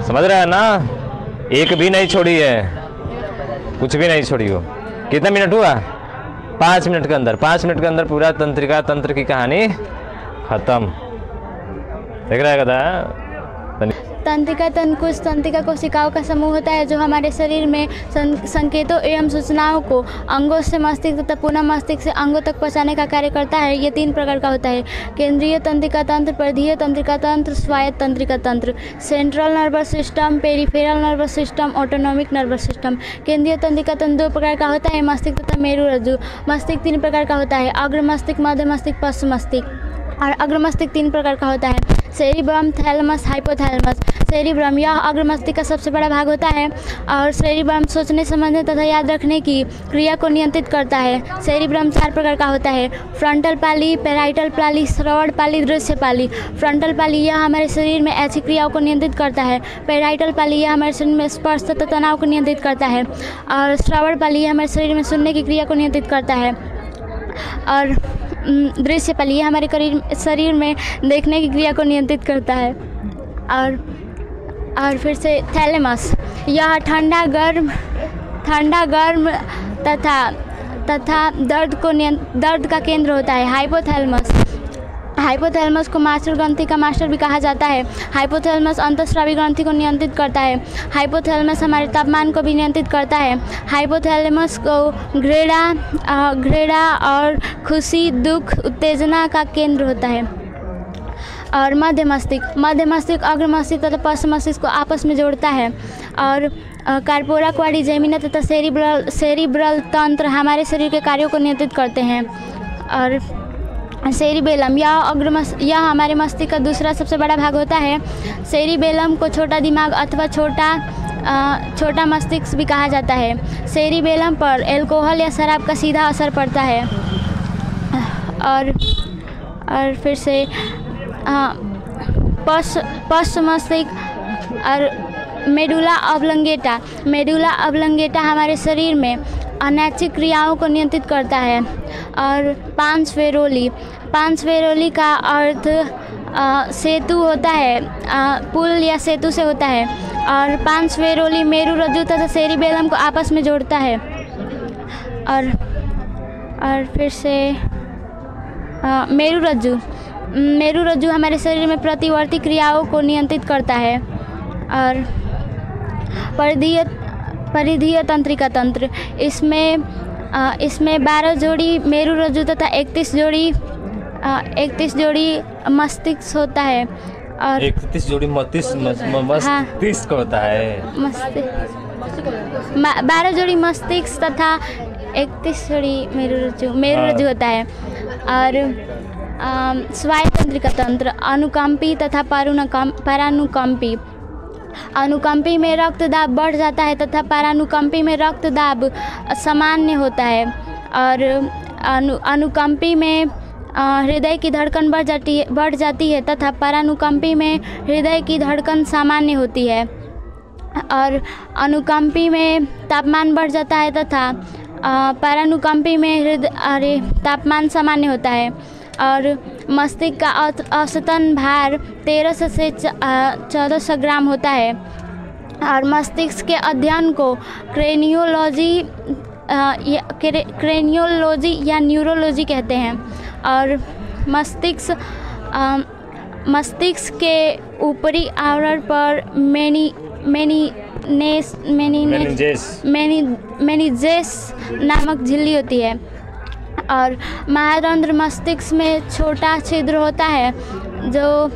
समझ रहे हैं ना, एक भी नहीं छोड़ी है, कुछ भी नहीं छोड़ी हो। कितना मिनट हुआ? 5 मिनट के अंदर, 5 मिनट के अंदर पूरा तंत्रिका तंत्र की कहानी खत्म। देख रहा है कदा? तंत्रिका तंत्र कुछ तंत्रिका कोशिकाओं का समूह होता है जो हमारे शरीर में संकेतों एवं सूचनाओं को अंगों से मस्तिष्क तथा पुनः मस्तिष्क से अंगों तक पहुंचाने का कार्य करता है। ये 3 प्रकार का होता है: केंद्रीय तंत्रिका तंत्र, परिधीय तंत्रिका तंत्र, स्वायत्त तंत्रिका तंत्र। Central nervous system, peripheral nervous system, autonomic nervous system. केंद्रीय तंत्रिका तंत्र 2 प्रकार का होता है: मस्तिष्क तथा मेरुरज्जु। मस्तिष्क 3 प्रकार का होता है: अग्र मस्तिष्क, मध्य मस्तिष्क, पश्च मस्तिष्क। और अग्र मस्तिष्क 3 प्रकार का होता है: सेरिब्रम, थैलेमस, हाइपोथैलेमस। सेरिब्रम यह अग्र मस्तिष्क का सबसे बड़ा भाग होता है और सेरिब्रम सोचने, समझने तथा याद रखने की क्रिया को नियंत्रित करता है। सेरिब्रम 4 प्रकार का होता है: फ्रंटल पाली, पैराइटल पाली, श्रवण पाली, दृश्य पाली। फ्रंटल पाली यह हमारे शरीर में ऐसी क्रियाओं को नियंत्रित करता है। पैराइटल पाली यह हमारे शरीर में स्पर्श तथा तनाव को नियंत्रित करता है। और श्रवण पाली यह हमारे शरीर में सुनने की क्रिया को नियंत्रित करता है। और दृश्य पाली यह हमारे शरीर में देखने की क्रिया को नियंत्रित करता है। और फिर से थैलेमस यह ठंडा गर्म तथा दर्द का केंद्र होता है। हाइपोथैलेमस को मास्टर ग्रंथि का मास्टर भी कहा जाता है। हाइपोथैलेमस अंतःस्रावी ग्रंथि को नियंत्रित करता है। हाइपोथैलेमस हमारे तापमान को भी नियंत्रित करता है। हाइपोथैलेमस को घृणा और खुशी, दुख, उत्तेजना का केंद्र होता है। और मध्य मस्तिष्क अग्र मस्तिष्क तथा पश्च मस्तिष्क को आपस में जोड़ता है। और कार्पोरा, क्वाड्रिजेमिना तथा सेरिब्रल तंत्र हमारे शरीर के कार्यों को नियंत्रित करते हैं। और सेरिबेलम यह हमारे मस्तिष्क का दूसरा सबसे बड़ा भाग होता है। सेरिबेलम को छोटा दिमाग अथवा छोटा मस्तिष्क भी कहा जाता है। सेरिबेलम पर अल्कोहल या शराब का सीधा असर पड़ता है। और फिर से पश्च मस्तिष्क और मेडुला ऑब्लंगेटा हमारे शरीर में अनैच्छिक क्रियाओं को नियंत्रित करता है। और पांच फेरोली का अर्थ सेतु होता है, पुल या सेतु से होता है। और पांच फेरोली मेरुरज्जु तथा सेरिबेलम को आपस में जोड़ता है। और फिर से मेरुरज्जु हमारे शरीर में प्रतिवर्ती क्रियाओं को नियंत्रित करता है। और परिधीय तंत्रिका तंत्र इसमें 12 जोड़ी मेरुरज्जु तथा 31 जोड़ी मस्तिष्क होता है। और 31 जोड़ी मस्तिष्क होता है। 12 जोड़ी मस्तिष्क तथा 31 जोड़ी मेरुरज्जु होता है। और स्वायत्त तंत्रिका तंत्र अनुकंपी तथा परानुकंपी। अनुकंपी में रक्त दाब बढ़ जाता है तथा परानुकंपी में रक्त दाब सामान्य होता है। और अनुकंपी में हृदय की धड़कन बढ़ जाती है तथा परानुकंपी में हृदय की धड़कन सामान्य होती है। और अनुकंपी में तापमान बढ़ जाता है तथा परानुकंपी में तापमान सामान्य होता है। और मस्तिष्क का औसतन भार 1300 से 1400 ग्राम होता है। और मस्तिष्क के अध्ययन को क्रेनियोलॉजी या न्यूरोलॉजी कहते हैं। और मस्तिष्क के ऊपरी आवरण पर मेनिन्जेस नामक झिल्ली होती है। और महारंध्र मस्तिष्क में छोटा छिद्र होता है जो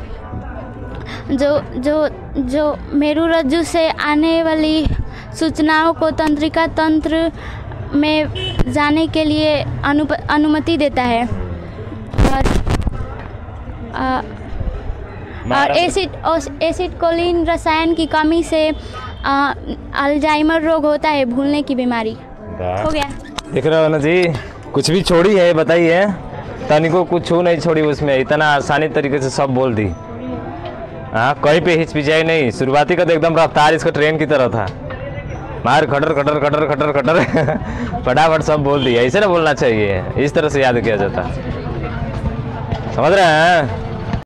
मेरुरज्जु से आने वाली सूचनाओं को तंत्रिका तंत्र में जाने के लिए अनुमति देता है। और एसिड कोलिन रसायन की कमी से अल्जाइमर रोग होता है, भूलने की बीमारी। हो गया। देख रहे हो ना जी, कुछ भी छोड़ी है बताइए, तनिको कुछ नहीं छोड़ी उसमें, इतना आसानी तरीके से सब बोल दी। हाँ, कहीं पे हिचपिचाई नहीं। शुरुआती का तो एकदम रफ्तार इसका ट्रेन की तरह था, मार खटर खटर खटर खटर खटर फटाफट सब बोल दिया। ऐसे ना बोलना चाहिए, इस तरह से याद किया जाता। समझ रहे हैं?